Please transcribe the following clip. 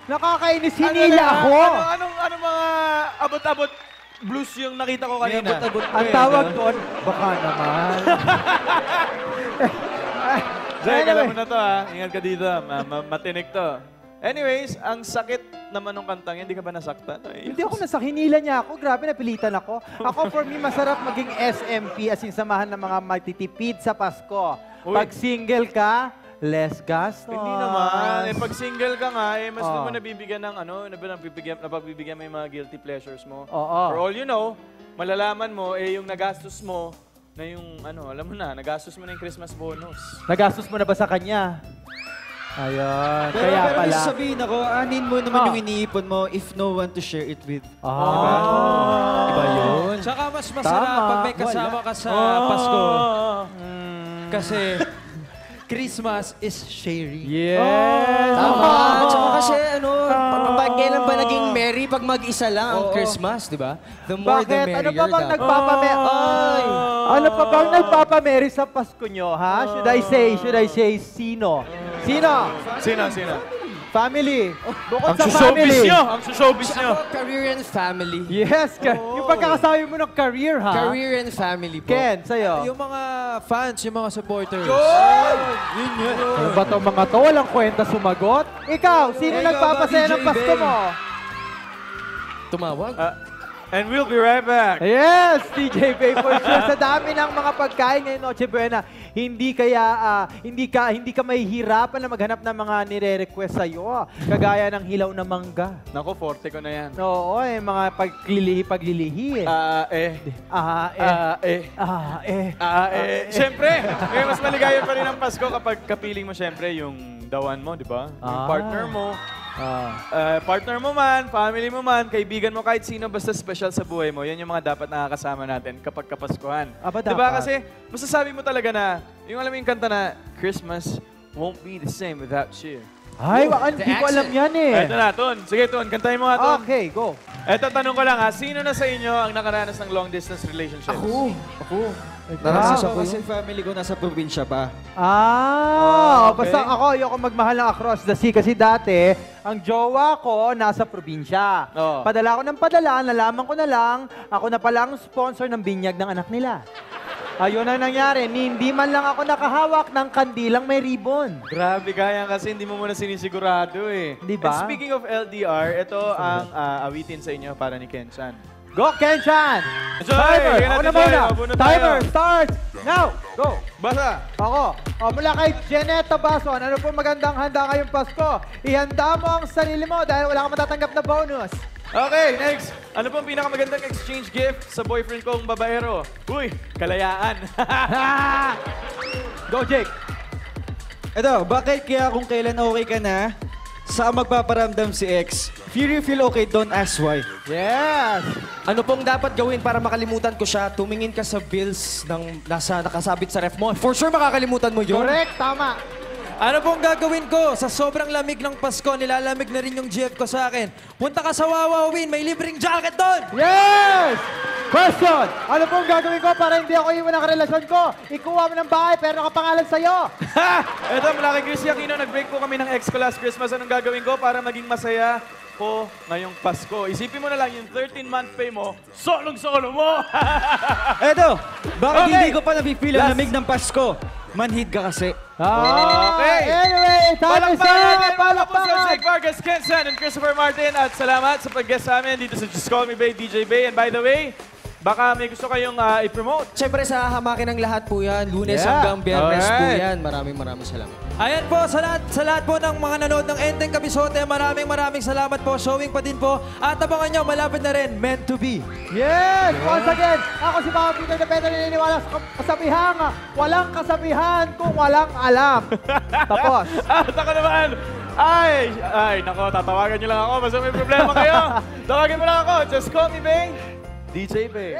Nakakainis, hinila ako. Anong mga abot-abot blues yung nakita ko kanina? Ang tawag doon, baka naman. Jay, alam mo na to ha. Ingat ka dito. Matinik to. Anyways, ang sakit naman ng kantang yan. Hindi ka ba nasaktan? Hindi ako hinila niya ako. Grabe, napilitan ako. Ako, for me, masarap maging SMP as in samahan ng mga magtitipid sa Pasko. Pag single ka, less gastos. Hindi naman. Pag single ka nga, mas mo nabibigyan ng napagbibigyan mo yung mga guilty pleasures mo. For all you know, malalaman mo, yung nagastos mo, na yung alam mo na, nagastos mo na yung Christmas bonus. Nagastos mo na ba sa kanya? Ayun, kaya pero pala. Pero sabihin ako, anin mo naman yung iniipon mo if no one to share it with. Diba? Diba yun? Tsaka mas masarap pag may kasama ka sa Pasko. Kasi Christmas is sharing. Yes! Tama. Tsaka kasi pag kailan ba naging merry pag mag-isa lang ang Christmas, di ba? The more the merrier. Ano pa bang Ano pa bang nagpapameri sa Pasko nyo, ha? Should I say, sino? Sino? Family. Bukod sa family. Ang showbiz nyo. Career and family. Yes, yung pagkakasabi mo ng career, ha? Career and family po. Ken, sa'yo. Yung mga fans, yung mga supporters. Yun. Ano ba itong mga to? Walang kwenta sumagot? Ikaw, sino nagpapasaya ng Pasko mo? Tumawag? And we'll be right back. Yes, DJ Bay for sure. Sa dami ng mga pagkain ngayon, Noche Buena, hindi ka mahihirapan na maghanap ng mga nire-request sa'yo. Kagaya ng hilaw na mangga. Naku, forte ko na yan. Oo, mga paglilihi. Siyempre, may mas maligaya pa rin ang Pasko kapag kapiling mo siyempre yung dawan mo, di ba? Yung partner mo. Partner mo man, family mo man, kaibigan mo, kahit sino basta special sa buhay mo, yan yung mga dapat nakakasama natin kapag kapaskuhan. Diba? Kasi masasabi mo talaga na, yung alam mo yung kanta na, Christmas won't be the same without you. Ay, hindi ko alam yan eh. Ito na, Ton. Sige, Ton. Kantahin mo nga, Ton. Okay, go. Eto, tanong ko lang ha. Sino na sa inyo ang nakaranas ng long distance relationships? Ako. Naranasan ko kasi family ko nasa probinsya pa. Okay. Basta ako, ayoko magmahal ng across the sea kasi dati, ang jowa ko nasa probinsya. Padala ko ng padala, nalaman ko na lang, ako na pala ang sponsor ng binyag ng anak nila. Ayun ang nangyari, hindi man lang ako nakahawak ng kandilang may ribbon. Grabe kaya kasi hindi mo muna sinisigurado eh. Di ba? And speaking of LDR, ito ang awitin sa inyo para ni Ken-chan. Go, Ken-chan! Timer! Ako na muna. Timer starts now! Go! Basa! Ako. Mula kay Jenetta Bason, ano po magandang handa ngayong Pasko? Ihanda mo ang sarili mo dahil wala kang matatanggap na bonus. Okay, next. Ano pong pinakamagandang exchange gift sa boyfriend kong babaero? Uy, kalayaan. Go, Jake. Ito, bakit kaya kung kailan okay ka na, sa magpaparamdam si ex, if you feel okay, don't ask why. Yes! Ano pong dapat gawin para makalimutan ko siya? Tumingin ka sa bills ng nakasabit sa ref mo. For sure makakalimutan mo yun. Correct, tama. Ano pong gagawin ko? Sa sobrang lamig ng Pasko, nilalamig na rin yung GF ko sa akin. Punta ka sa Wawawin, may libreng jacket doon! Yes! Question! Ano pong gagawin ko para hindi ako iwan ng relasyon ko? Ikuha mo ng bahay pero nakapangalan sa'yo. Ito, mula kay Chris Aquino, nag-break po kami ng ex ko last Christmas. Anong gagawin ko para maging masaya ko ngayong Pasko? Isipin mo na lang yung 13-month pay mo, solong-solo mo! Eto, bakit hindi ko pa napipil ang lamig ng Pasko? Manhid ka kasi. Okay. Anyway, time is up! Palakpakan! Jake Vargas, Ken San, and Christopher Martin. At salamat sa pag-guest sa amin dito sa Just Call Me Bay, DJ Bay. And by the way, baka may gusto kayong i-promote. Siyempre sa hamakin ng lahat po yan. Lunes hanggang Biyernes po yan. Maraming salamat. Ayan po, sa lahat po ng mga nanood ng Enteng Kabisote, maraming salamat po. Showing pa din po. At abangan nyo, malapit na rin, Meant to Be. Yes! Once again, ako si Mama Peter na Pedro naniniwala sa kasabihan. Walang kasabihan kung walang alam. Tapos. At ako naman, nako, tatawagan nyo lang ako. Basta may problema kayo. Tawagin mo lang ako. Just Call Me Bay, DJ Bay.